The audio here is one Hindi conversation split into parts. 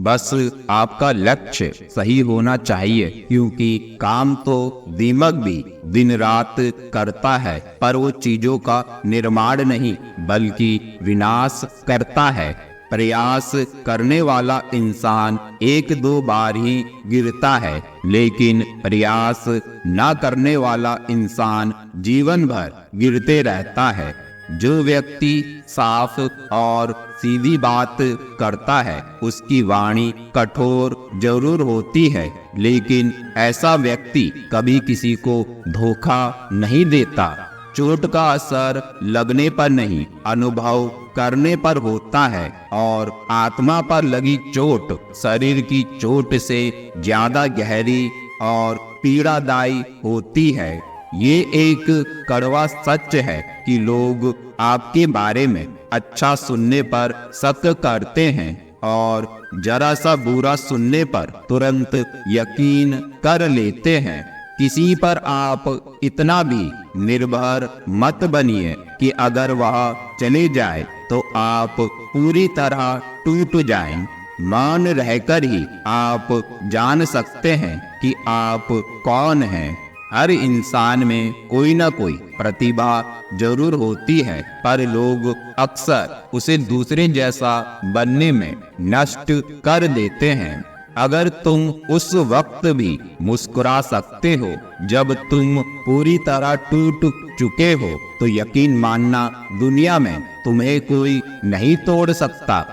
बस आपका लक्ष्य सही होना चाहिए, क्योंकि काम तो दीमक भी दिन रात करता है, पर वो चीजों का निर्माण नहीं बल्कि विनाश करता है। प्रयास करने वाला इंसान एक दो बार ही गिरता है, लेकिन प्रयास न करने वाला इंसान जीवन भर गिरते रहता है। जो व्यक्ति साफ और सीधी बात करता है उसकी वाणी कठोर जरूर होती है, लेकिन ऐसा व्यक्ति कभी किसी को धोखा नहीं देता। चोट का असर लगने पर नहीं, अनुभव करने पर होता है, और आत्मा पर लगी चोट शरीर की चोट से ज्यादा गहरी और पीड़ादायी होती है। ये एक कड़वा सच है कि लोग आपके बारे में अच्छा सुनने पर शक करते हैं और जरा सा बुरा सुनने पर तुरंत यकीन कर लेते हैं। किसी पर आप इतना भी निर्भर मत बनिए कि अगर वह चले जाए तो आप पूरी तरह टूट जाएं। मौन रहकर ही आप जान सकते हैं कि आप कौन हैं। हर इंसान में कोई ना कोई प्रतिभा जरूर होती है, पर लोग अक्सर उसे दूसरे जैसा बनने में नष्ट कर देते हैं। अगर तुम उस वक्त भी मुस्कुरा सकते हो जब तुम पूरी तरह टूट चुके हो, तो यकीन मानना दुनिया में तुम्हें कोई नहीं तोड़ सकता।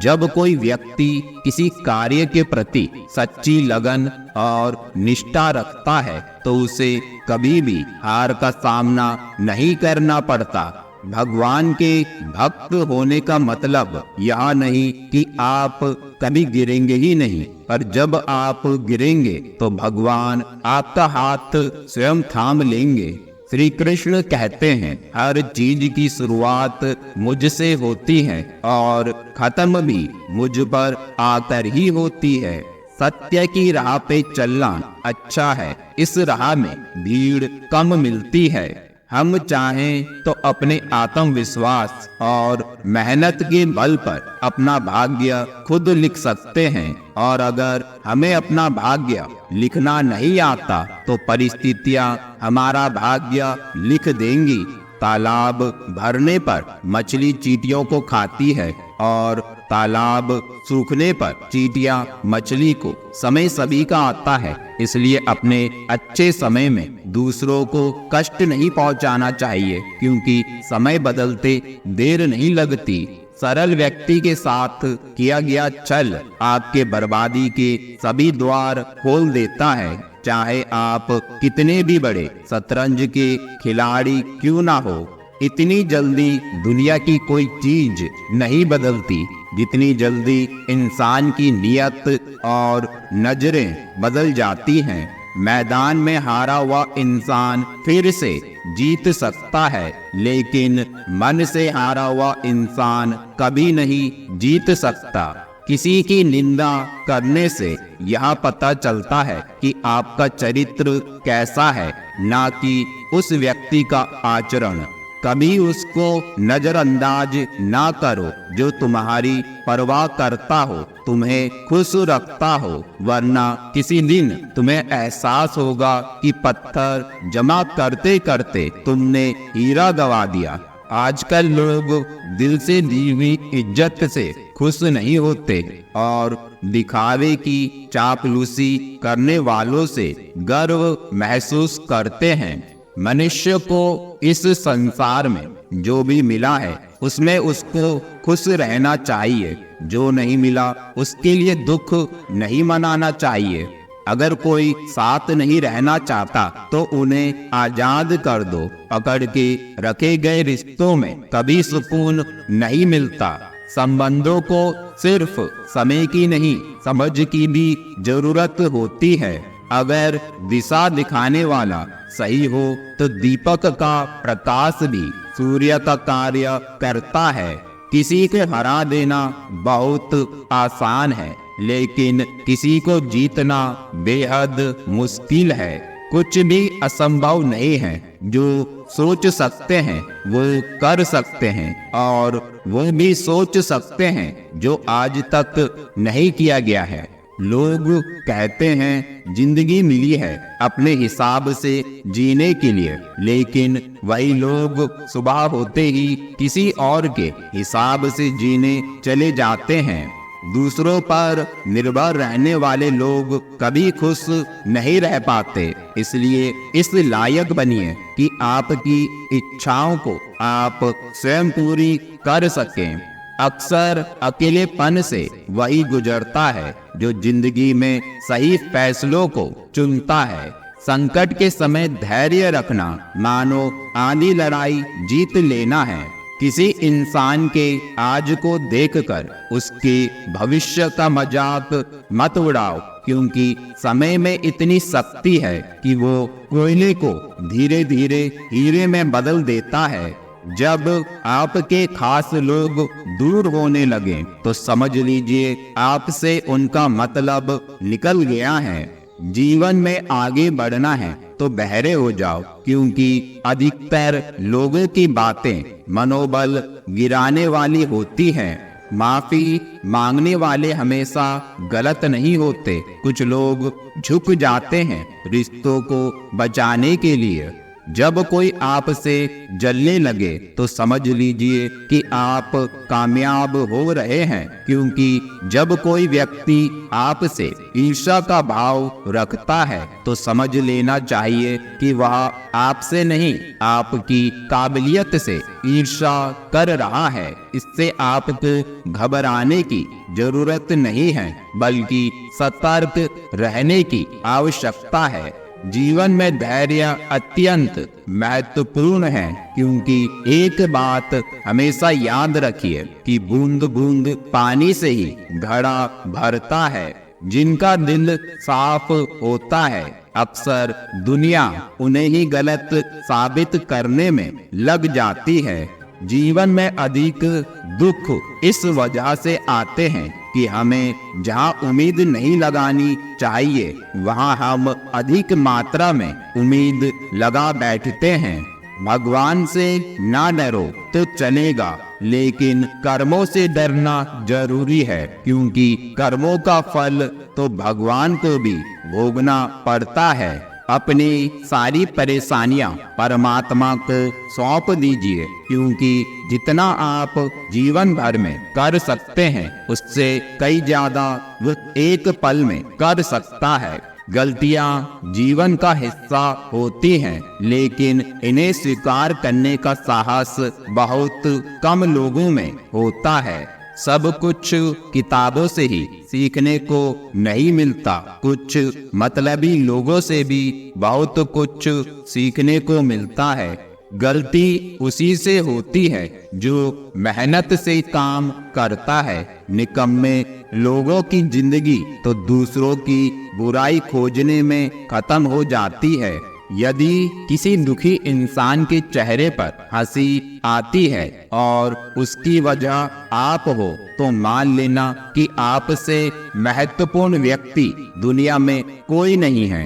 जब कोई व्यक्ति किसी कार्य के प्रति सच्ची लगन और निष्ठा रखता है तो उसे कभी भी हार का सामना नहीं करना पड़ता। भगवान के भक्त होने का मतलब यह नहीं कि आप कभी गिरेंगे ही नहीं, पर जब आप गिरेंगे तो भगवान आपका हाथ स्वयं थाम लेंगे। श्री कृष्ण कहते हैं, हर चीज की शुरुआत मुझसे होती है और खत्म भी मुझ पर आकर ही होती है। सत्य की राह पे चलना अच्छा है, इस राह में भीड़ कम मिलती है। हम चाहें तो अपने आत्मविश्वास और मेहनत के बल पर अपना भाग्य खुद लिख सकते हैं, और अगर हमें अपना भाग्य लिखना नहीं आता तो परिस्थितियां हमारा भाग्य लिख देंगी। तालाब भरने पर मछली चींटियों को खाती है और तालाब सूखने पर चींटियां मछली को। समय सभी का आता है, इसलिए अपने अच्छे समय में दूसरों को कष्ट नहीं पहुंचाना चाहिए, क्योंकि समय बदलते देर नहीं लगती। सरल व्यक्ति के साथ किया गया छल आपके बर्बादी के सभी द्वार खोल देता है, चाहे आप कितने भी बड़े शतरंज के खिलाड़ी क्यों ना हो। इतनी जल्दी दुनिया की कोई चीज नहीं बदलती जितनी जल्दी इंसान की नियत और नजरें बदल जाती हैं। मैदान में हारा हुआ इंसान फिर से जीत सकता है, लेकिन मन से हारा हुआ इंसान कभी नहीं जीत सकता। किसी की निंदा करने से यह पता चलता है कि आपका चरित्र कैसा है, ना कि उस व्यक्ति का आचरण। कभी उसको नजरअंदाज ना करो जो तुम्हारी परवाह करता हो, तुम्हें खुश रखता हो, वरना किसी दिन तुम्हें एहसास होगा कि पत्थर जमा करते करते तुमने हीरा गवा दिया। आजकल लोग दिल से दी हुई इज्जत से खुश नहीं होते और दिखावे की चापलूसी करने वालों से गर्व महसूस करते हैं। मनुष्य को इस संसार में जो भी मिला है उसमें उसको खुश रहना चाहिए, जो नहीं मिला उसके लिए दुख नहीं मनाना चाहिए। अगर कोई साथ नहीं रहना चाहता तो उन्हें आजाद कर दो। पकड़ के रखे गए रिश्तों में कभी सुकून नहीं मिलता। संबंधों को सिर्फ समय की नहीं, समझ की भी जरूरत होती है। अगर दिशा दिखाने वाला सही हो तो दीपक का प्रकाश भी सूर्य का कार्य करता है। किसी को हरा देना बहुत आसान है, लेकिन किसी को जीतना बेहद मुश्किल है। कुछ भी असंभव नहीं है जो सोच सकते हैं वो कर सकते हैं, और वो भी सोच सकते हैं जो आज तक नहीं किया गया है। लोग कहते हैं जिंदगी मिली है अपने हिसाब से जीने के लिए, लेकिन वही लोग सुबह होते ही किसी और के हिसाब से जीने चले जाते हैं। दूसरों पर निर्भर रहने वाले लोग कभी खुश नहीं रह पाते। इसलिए इस लायक बनिए कि आपकी इच्छाओं को आप स्वयं पूरी कर सकें। अक्सर अकेलेपन से वही गुजरता है जो जिंदगी में सही फैसलों को चुनता है। संकट के समय धैर्य रखना मानो आधी लड़ाई जीत लेना है। किसी इंसान के आज को देखकर उसके भविष्य का मजाक मत उड़ाओ, क्योंकि समय में इतनी शक्ति है कि वो कोयले को धीरे धीरे हीरे में बदल देता है। जब आपके खास लोग दूर होने लगे तो समझ लीजिए आपसे उनका मतलब निकल गया है। जीवन में आगे बढ़ना है तो बहरे हो जाओ, क्योंकि अधिकतर लोगों की बातें मनोबल गिराने वाली होती हैं। माफी मांगने वाले हमेशा गलत नहीं होते। कुछ लोग झुक जाते हैं रिश्तों को बचाने के लिए। जब कोई आपसे जलने लगे तो समझ लीजिए कि आप कामयाब हो रहे हैं, क्योंकि जब कोई व्यक्ति आपसे ईर्ष्या का भाव रखता है तो समझ लेना चाहिए कि वह आपसे नहीं आपकी काबिलियत से ईर्ष्या कर रहा है। इससे आपको घबराने की जरूरत नहीं है, बल्कि सतर्क रहने की आवश्यकता है। जीवन में धैर्य अत्यंत महत्वपूर्ण है, क्योंकि एक बात हमेशा याद रखिए कि बूंद बूंद पानी से ही घड़ा भरता है। जिनका दिल साफ होता है अक्सर दुनिया उन्हें ही गलत साबित करने में लग जाती है। जीवन में अधिक दुख इस वजह से आते हैं कि हमें जहां उम्मीद नहीं लगानी चाहिए वहां हम अधिक मात्रा में उम्मीद लगा बैठते हैं। भगवान से ना डरो तो चलेगा, लेकिन कर्मों से डरना जरूरी है, क्योंकि कर्मों का फल तो भगवान को भी भोगना पड़ता है। अपनी सारी परेशानियां परमात्मा को सौंप दीजिए, क्योंकि जितना आप जीवन भर में कर सकते हैं उससे कई ज्यादा वह एक पल में कर सकता है। गलतियां जीवन का हिस्सा होती हैं, लेकिन इन्हें स्वीकार करने का साहस बहुत कम लोगों में होता है। सब कुछ किताबों से ही सीखने को नहीं मिलता। कुछ मतलबी लोगों से भी बहुत कुछ सीखने को मिलता है। गलती उसी से होती है जो मेहनत से काम करता है। निकम्मे लोगों की जिंदगी तो दूसरों की बुराई खोजने में खत्म हो जाती है। यदि किसी दुखी इंसान के चेहरे पर हंसी आती है और उसकी वजह आप हो, तो मान लेना कि आपसे महत्वपूर्ण व्यक्ति दुनिया में कोई नहीं है।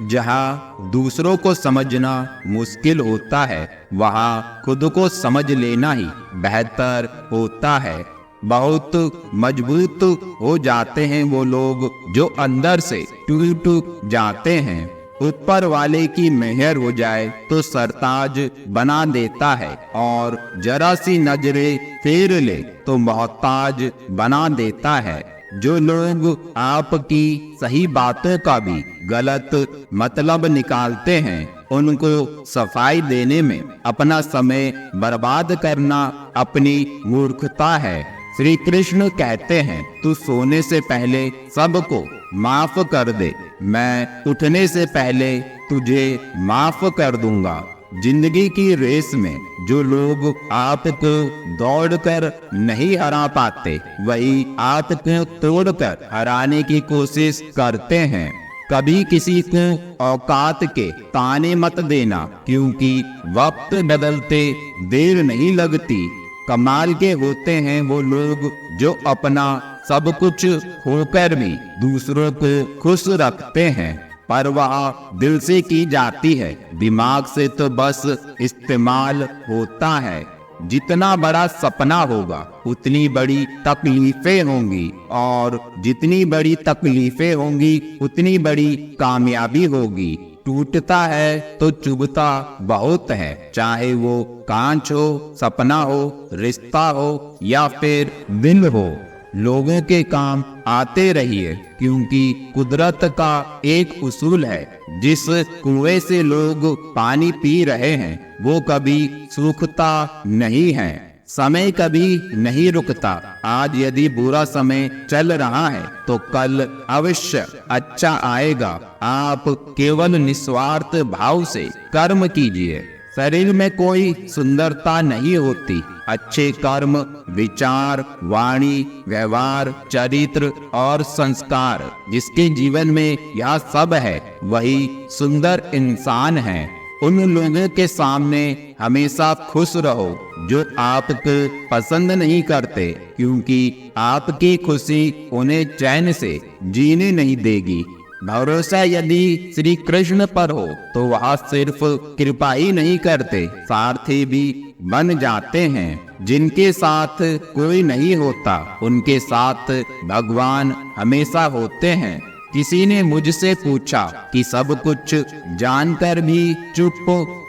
जहाँ दूसरों को समझना मुश्किल होता है वहाँ खुद को समझ लेना ही बेहतर होता है। बहुत मजबूत हो जाते हैं वो लोग जो अंदर से टूट जाते हैं। ऊपर वाले की मेहर हो जाए तो सरताज बना देता है, और जरा सी नजरें फेर ले तो मोहताज बना देता है। जो लोग आपकी सही बातों का भी गलत मतलब निकालते हैं उनको सफाई देने में अपना समय बर्बाद करना अपनी मूर्खता है। श्री कृष्ण कहते हैं, तू सोने से पहले सबको माफ कर दे, मैं उठने से पहले तुझे माफ कर दूंगा। जिंदगी की रेस में जो लोग आपको दौड़कर नहीं हरा पाते वही आपको तोड़कर हराने की कोशिश करते हैं। कभी किसी को औकात के ताने मत देना, क्योंकि वक्त बदलते देर नहीं लगती। कमाल के होते हैं वो लोग जो अपना सब कुछ खोकर भी दूसरों को खुश रखते हैं। पर वह दिल से की जाती है। दिमाग से तो बस इस्तेमाल होता है। जितना बड़ा सपना होगा उतनी बड़ी तकलीफें होंगी, और जितनी बड़ी तकलीफें होंगी उतनी बड़ी कामयाबी होगी। टूटता है तो चुभता बहुत है, चाहे वो कांच हो, सपना हो, रिश्ता हो या फिर दिल हो। लोगों के काम आते रहिए, क्योंकि कुदरत का एक उसूल है, जिस कुएं से लोग पानी पी रहे हैं वो कभी सूखता नहीं है। समय कभी नहीं रुकता। आज यदि बुरा समय चल रहा है तो कल अवश्य अच्छा आएगा। आप केवल निस्वार्थ भाव से कर्म कीजिए। शरीर में कोई सुंदरता नहीं होती, अच्छे कर्म, विचार, वाणी, व्यवहार, चरित्र और संस्कार जिसके जीवन में यह सब है वही सुंदर इंसान है। उन लोगों के सामने हमेशा खुश रहो जो आपको पसंद नहीं करते, क्योंकि आपकी खुशी उन्हें चैन से जीने नहीं देगी। भरोसा यदि श्री कृष्ण पर हो तो वह सिर्फ कृपा ही नहीं करते, सारथी भी बन जाते हैं। जिनके साथ कोई नहीं होता उनके साथ भगवान हमेशा होते हैं। किसी ने मुझसे पूछा कि सब कुछ जानकर भी चुप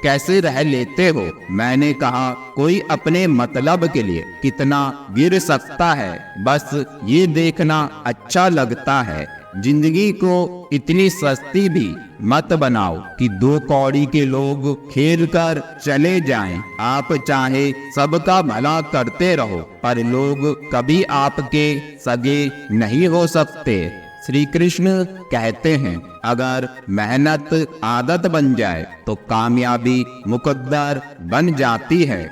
कैसे रह लेते हो। मैंने कहा, कोई अपने मतलब के लिए कितना गिर सकता है, बस ये देखना अच्छा लगता है। जिंदगी को इतनी सस्ती भी मत बनाओ कि 2 कौड़ी के लोग खेल कर चले जाएं। आप चाहे सबका भला करते रहो, पर लोग कभी आपके सगे नहीं हो सकते। श्री कृष्ण कहते हैं, अगर मेहनत आदत बन जाए तो कामयाबी मुकद्दर बन जाती है।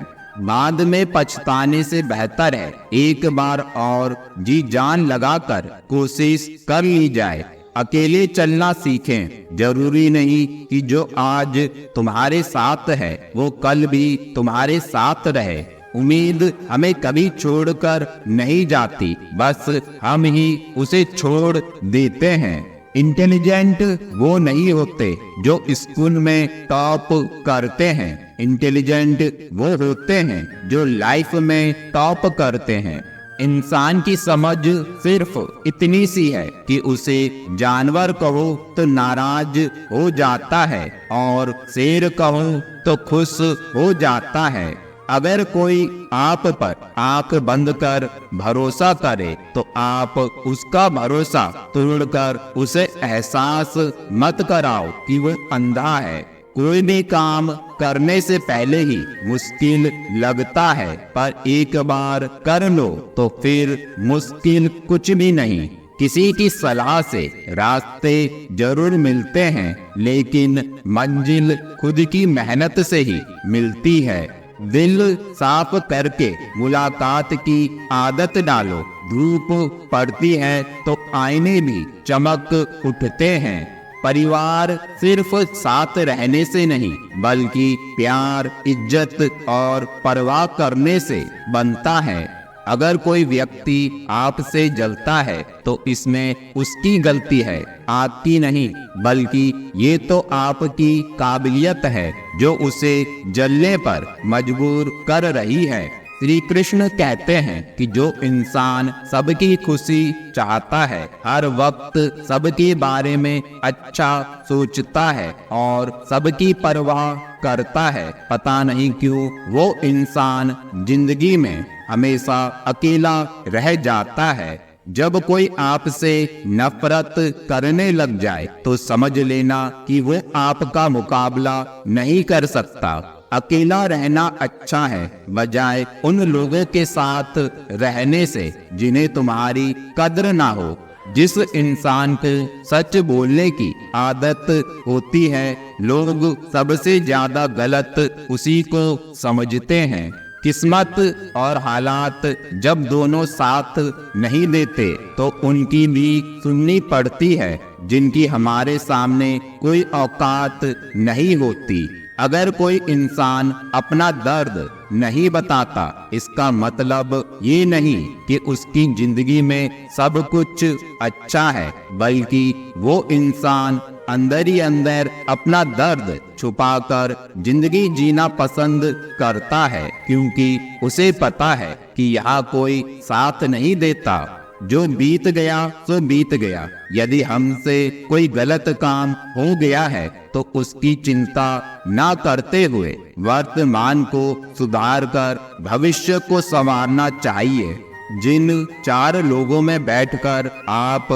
बाद में पछताने से बेहतर है एक बार और जी जान लगाकर कोशिश कर ली जाए। अकेले चलना सीखें। जरूरी नहीं कि जो आज तुम्हारे साथ है वो कल भी तुम्हारे साथ रहे। उम्मीद हमें कभी छोड़कर नहीं जाती, बस हम ही उसे छोड़ देते हैं। इंटेलिजेंट वो नहीं होते जो स्कूल में टॉप करते हैं, इंटेलिजेंट वो होते हैं जो लाइफ में टॉप करते हैं। इंसान की समझ सिर्फ इतनी सी है कि उसे जानवर कहो तो नाराज हो जाता है और शेर कहो तो खुश हो जाता है। अगर कोई आप पर आंख बंद कर भरोसा करे तो आप उसका भरोसा तोड़कर उसे एहसास मत कराओ कि वह अंधा है। कोई भी काम करने से पहले ही मुश्किल लगता है, पर एक बार कर लो तो फिर मुश्किल कुछ भी नहीं। किसी की सलाह से रास्ते जरूर मिलते हैं, लेकिन मंजिल खुद की मेहनत से ही मिलती है। दिल साफ करके मुलाकात की आदत डालो। धूप पड़ती है तो आईने भी चमक उठते हैं। परिवार सिर्फ साथ रहने से नहीं, बल्कि प्यार, इज्जत और परवाह करने से बनता है। अगर कोई व्यक्ति आपसे जलता है तो इसमें उसकी गलती है, आपकी नहीं, बल्कि ये तो आपकी काबिलियत है जो उसे जलने पर मजबूर कर रही है। श्री कृष्ण कहते हैं कि जो इंसान सबकी खुशी चाहता है, हर वक्त सबके बारे में अच्छा सोचता है और सबकी परवाह करता है, पता नहीं क्यों वो इंसान जिंदगी में हमेशा अकेला रह जाता है। जब कोई आपसे नफरत करने लग जाए तो समझ लेना कि वो आपका मुकाबला नहीं कर सकता। अकेला रहना अच्छा है, बजाय उन लोगों के साथ रहने से जिन्हें तुम्हारी कद्र ना हो। जिस इंसान को सच बोलने की आदत होती है, लोग सबसे ज्यादा गलत उसी को समझते हैं। किस्मत और हालात जब दोनों साथ नहीं देते तो उनकी भी सुननी पड़ती है, जिनकी हमारे सामने कोई औकात नहीं होती। अगर कोई इंसान अपना दर्द नहीं बताता, इसका मतलब ये नहीं कि उसकी जिंदगी में सब कुछ अच्छा है, बल्कि वो इंसान अंदर ही अंदर अपना दर्द छुपाकर जिंदगी जीना पसंद करता है, क्योंकि उसे पता है कि यहाँ कोई साथ नहीं देता। जो बीत गया सो बीत गया। यदि हमसे कोई गलत काम हो गया है तो उसकी चिंता ना करते हुए वर्तमान को सुधार कर भविष्य को संवारना चाहिए। जिन 4 लोगों में बैठकर आप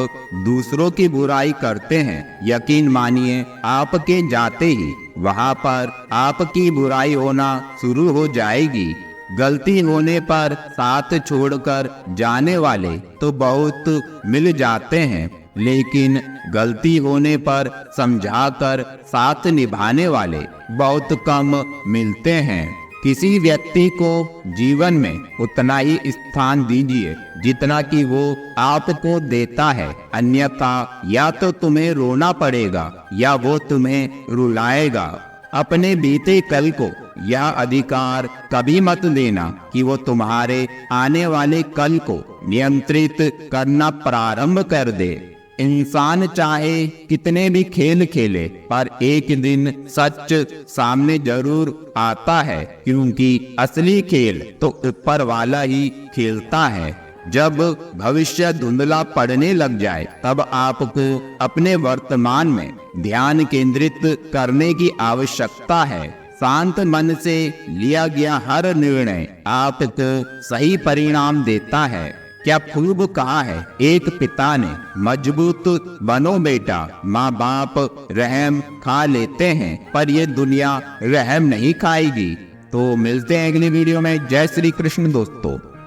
दूसरों की बुराई करते हैं, यकीन मानिए आपके जाते ही वहां पर आपकी बुराई होना शुरू हो जाएगी। गलती होने पर साथ छोड़कर जाने वाले तो बहुत मिल जाते हैं, लेकिन गलती होने पर समझाकर साथ निभाने वाले बहुत कम मिलते हैं। किसी व्यक्ति को जीवन में उतना ही स्थान दीजिए जितना कि वो आपको देता है, अन्यथा या तो तुम्हें रोना पड़ेगा या वो तुम्हें रुलाएगा। अपने बीते कल को यह अधिकार कभी मत देना कि वो तुम्हारे आने वाले कल को नियंत्रित करना प्रारंभ कर दे। इंसान चाहे कितने भी खेल खेले, पर एक दिन सच सामने जरूर आता है, क्योंकि असली खेल तो ऊपर वाला ही खेलता है। जब भविष्य धुंधला पड़ने लग जाए तब आपको अपने वर्तमान में ध्यान केंद्रित करने की आवश्यकता है। शांत मन से लिया गया हर निर्णय आपको सही परिणाम देता है। क्या खूब कहा है एक पिता ने, मजबूत बनो बेटा, माँ बाप रहम खा लेते हैं पर ये दुनिया रहम नहीं खाएगी। तो मिलते हैं अगली वीडियो में। जय श्री कृष्ण दोस्तों।